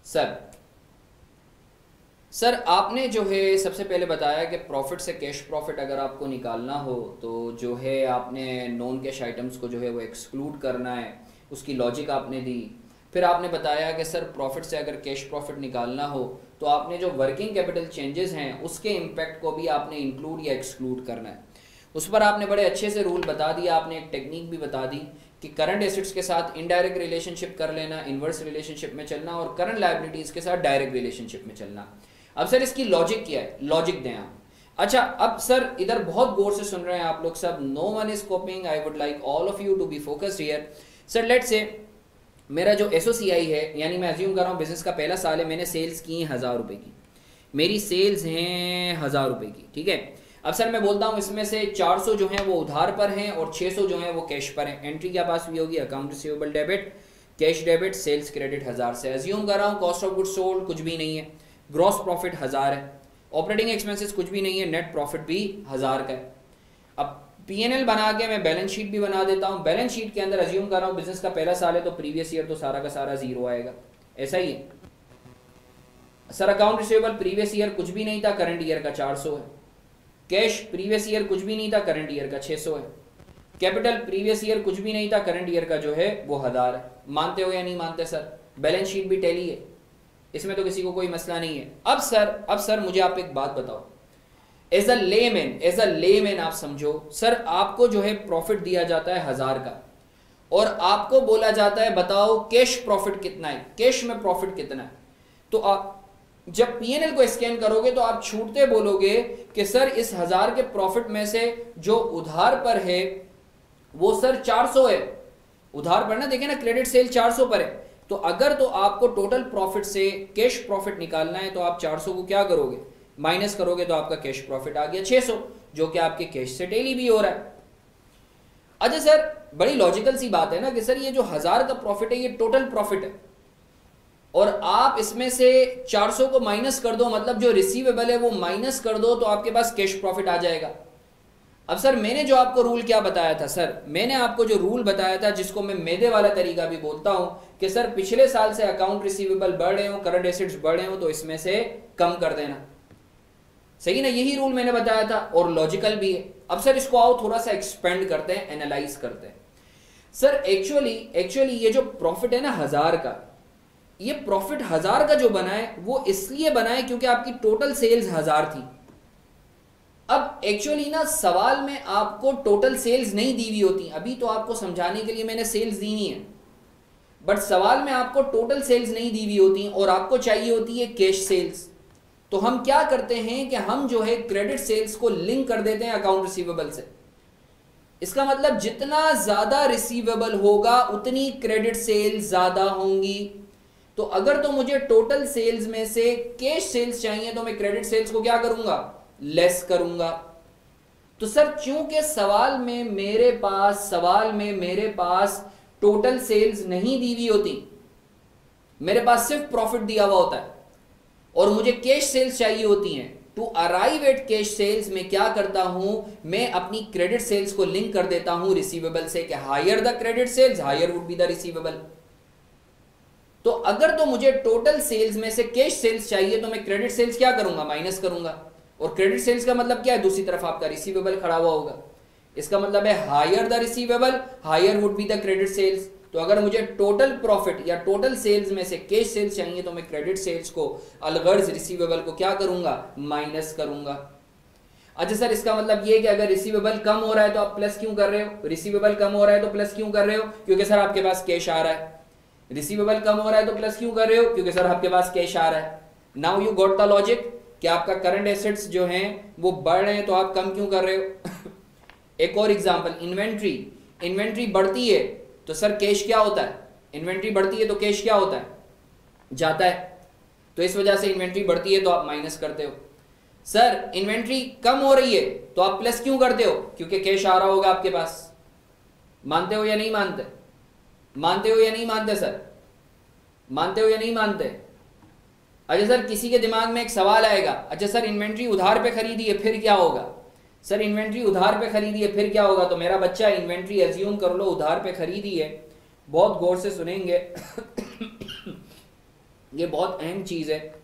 Sir sir आपने जो है सबसे पहले बताया कि प्रॉफिट से कैश प्रॉफिट अगर आपको निकालना हो तो जो है आपने नॉन कैश आइटम्स को जो है वो एक्सक्लूड करना है, उसकी लॉजिक आपने दी। फिर आपने बताया कि सर प्रॉफिट से अगर कैश प्रॉफिट निकालना हो तो आपने जो वर्किंग कैपिटल चेंजेस हैं उसके इम्पैक्ट को भी आपने इंक्लूड या एक्सक्लूड करना है। उस पर आपने बड़े अच्छे से रूल बता दिया, आपने एक टेक्निक भी बता दी कि करंट एसेट्स के साथ इनडायरेक्ट रिलेशनशिप कर लेना, इन्वर्स रिलेशनशिप में चलना, और करंट लायबिलिटीज के साथ डायरेक्ट रिलेशनशिप में चलना। अब सर इसकी लॉजिक क्या है, लॉजिक दें आप। अच्छा अब सर इधर बहुत गौर से सुन रहे हैं आप लोग सब, no one is copying, I would like all of you to be focused here. Sir let's say मेरा जो एसओसीआई है, यानी मैं अज्यूम कर रहा हूँ बिजनेस का पहला साल है, मैंने सेल्स की 1000 रुपए की, मेरी सेल्स हैं 1000 रुपए की, ठीक है। अब सर मैं बोलता हूँ इसमें से 400 जो है वो उधार पर हैं और 600 जो है वो कैश पर हैं। एंट्री क्या पास हुई होगी, account receivable debit, cash debit, sales credit 1000 से। अज्यूम कर रहा हूँ कॉस्ट ऑफ गुड सोल्ड कुछ भी नहीं है, ग्रॉस प्रॉफिट 1000 है, ऑपरेटिंग एक्सपेंसेस कुछ भी नहीं है, नेट प्रॉफिट भी 1000 का है। अब पीएनएल बना के मैं बैलेंस शीट भी बना देता हूँ। बैलेंस शीट के अंदर अज्यूम कर रहा हूँ बिजनेस का पहला साल है तो प्रीवियस ईयर तो सारा का सारा जीरो आएगा, ऐसा ही है। Sir account receivable previous year कुछ भी नहीं था, करंट ईयर का 400 है। कैश प्रीवियस ईयर कुछ भी नहीं था, करंट ईयर का 600 है। कैपिटल प्रीवियस ईयर कुछ भी नहीं था, करंट ईयर का जो है वो 1000 है। मानते हो या नहीं मानते सर? बैलेंस शीट भी टैली है, इसमें तो किसी को कोई मसला नहीं है। अब सर मुझे आप एक बात बताओ, एज अ लेमैन आप समझो, सर आपको जो है प्रॉफिट दिया जाता है 1000 का और आपको बोला जाता है बताओ कैश प्रॉफिट कितना है, कैश में प्रॉफिट कितना है। तो आप जब पीएनएल को स्कैन करोगे तो आप छूटते बोलोगे कि सर इस 1000 के प्रॉफिट में से जो उधार पर है वो सर 400 है। उधार पर ना, देखें ना, क्रेडिट सेल 400 पर है। तो अगर तो आपको टोटल प्रॉफिट से कैश प्रॉफिट निकालना है तो आप 400 को क्या करोगे, माइनस करोगे, तो आपका कैश प्रॉफिट आ गया 600, जो कि आपके कैश से डेली भी हो रहा है। अच्छा सर बड़ी लॉजिकल सी बात है ना कि सर ये जो 1000 का प्रॉफिट है ये टोटल प्रॉफिट है और आप इसमें से 400 को माइनस कर दो, मतलब जो रिसीवेबल है वो माइनस कर दो, तो आपके पास कैश प्रॉफिट आ जाएगा। अब सर मैंने जो आपको रूल क्या बताया था, सर मैंने आपको जो रूल बताया था जिसको मैं मैदे वाला तरीका भी बोलता हूं कि सर पिछले साल से अकाउंट रिसीवेबल बढ़ रहे हो, करंट एसेट्स बढ़ रहे हो, तो इसमें से कम कर देना, सही ना? यही रूल मैंने बताया था और लॉजिकल भी है। अब सर इसको आओ थोड़ा सा एक्सपेंड करते हैं, एनालाइज करते हैं। सर एक्चुअली ये जो प्रॉफिट है ना 1000 का, ये प्रॉफिट 1000 का जो बना है वो इसलिए बना है क्योंकि आपकी टोटल सेल्स 1000 थी। अब एक्चुअली ना सवाल में आपको टोटल सेल्स नहीं दी हुई होती, अभी तो आपको समझाने के लिए मैंने सेल्स दी नहीं है, बट सवाल में आपको टोटल सेल्स नहीं दी हुई होती और आपको चाहिए होती है कैश सेल्स। तो हम क्या करते हैं कि हम जो है क्रेडिट सेल्स को लिंक कर देते हैं अकाउंट रिसीवेबल से। इसका मतलब जितना ज्यादा रिसीवेबल होगा उतनी क्रेडिट सेल्स ज्यादा होंगी। तो अगर तो मुझे टोटल सेल्स में से कैश सेल्स चाहिए तो मैं क्रेडिट सेल्स को क्या करूंगा, लेस करूंगा। तो सर चूंकि सवाल में मेरे पास टोटल सेल्स नहीं दी हुई होती, मेरे पास सिर्फ प्रॉफिट दिया हुआ होता है और मुझे कैश सेल्स चाहिए होती हैं, to arrive at cash sales में क्या करता हूं, मैं अपनी क्रेडिट सेल्स को लिंक कर देता हूं रिसीवेबल से कि higher the credit sales higher would be the receivable. तो अगर तो मुझे टोटल सेल्स में से कैश सेल्स चाहिए तो मैं क्रेडिट सेल्स क्या करूंगा, माइनस करूंगा। और क्रेडिट सेल्स का मतलब क्या है, दूसरी तरफ आपका रिसीवेबल खड़ा हुआ होगा, इसका मतलब है higher the receivable higher would be the credit sales. तो अगर मुझे टोटल प्रॉफिट या टोटल सेल्स में से कैश सेल्स चाहिए तो मैं क्रेडिट सेल्स को अलगर्ज रिसीवेबल को क्या करूंगा, माइनस करूंगा। अच्छा सर इसका मतलब ये कि अगर रिसीवेबल कम हो रहा है तो आप प्लस क्यों कर रहे हो, रिसीवेबल कम हो रहा है तो प्लस क्यों कर रहे हो, क्योंकि सर आपके पास कैश आ रहा है। रिसीवेबल कम हो रहा है तो प्लस क्यों कर रहे हो, क्योंकि सर आपके पास कैश आ रहा है। Now you got the logic कि आपका करंट एसेट्स जो हैं वो बढ़ रहे हैं तो आप कम क्यों कर रहे हो। एक और एग्जांपल, इन्वेंट्री बढ़ती है तो सर कैश क्या होता है, इन्वेंट्री बढ़ती है तो कैश क्या होता है, जाता है। तो इस वजह से इन्वेंट्री बढ़ती है तो आप माइनस करते हो। सर इन्वेंट्री कम हो रही है तो आप प्लस क्यों करते हो, क्योंकि कैश आ रहा होगा आपके पास। मानते हो या नहीं मानते, मानते हो या नहीं मानते सर, मानते हो या नहीं मानते। अच्छा सर किसी के दिमाग में एक सवाल आएगा, अच्छा सर इन्वेंट्री उधार पे खरीदी है फिर क्या होगा, सर इन्वेंट्री उधार पे खरीदी है फिर क्या होगा। तो मेरा बच्चा इन्वेंट्री एज्यूम कर लो उधार पे खरीदी है, बहुत गौर से सुनेंगे ये बहुत अहम चीज़ है।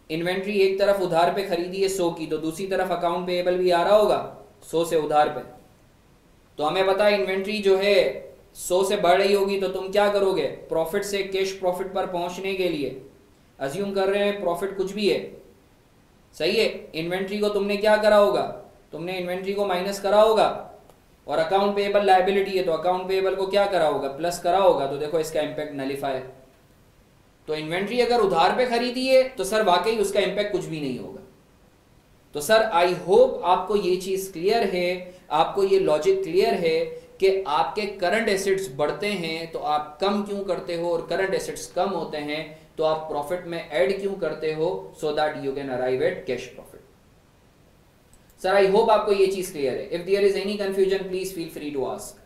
इन्वेंट्री एक तरफ उधार पे खरीदी है 100 की, तो दूसरी तरफ अकाउंट पेएबल भी आ रहा होगा 100 से उधार पे। तो हमें पता है इन्वेंट्री जो है 100 से बढ़ रही होगी, तो तुम क्या करोगे, प्रॉफिट से कैश प्रॉफिट पर पहुंचने के लिए, अज्यूम कर रहे हैं प्रॉफिट कुछ भी है, सही है, इन्वेंट्री को तुमने क्या करा होगा, तुमने इन्वेंट्री को माइनस करा होगा, और अकाउंट पेएबल लायबिलिटी है तो अकाउंट पेएबल को क्या करा होगा, प्लस करा होगा। तो देखो इसका इंपैक्ट नलिफाई है। तो इन्वेंट्री अगर उधार पे खरीदी है तो सर वाकई उसका इंपैक्ट कुछ भी नहीं होगा। तो सर आई होप आपको ये चीज क्लियर है, आपको ये लॉजिक क्लियर है कि आपके करंट एसेट्स बढ़ते हैं तो आप कम क्यों करते हो, और करंट एसेट्स कम होते हैं तो आप प्रॉफिट में ऐड क्यों करते हो, so that you can arrive at cash profit. Sir I hope आपको ये चीज क्लियर है। If there is any confusion please feel free to ask.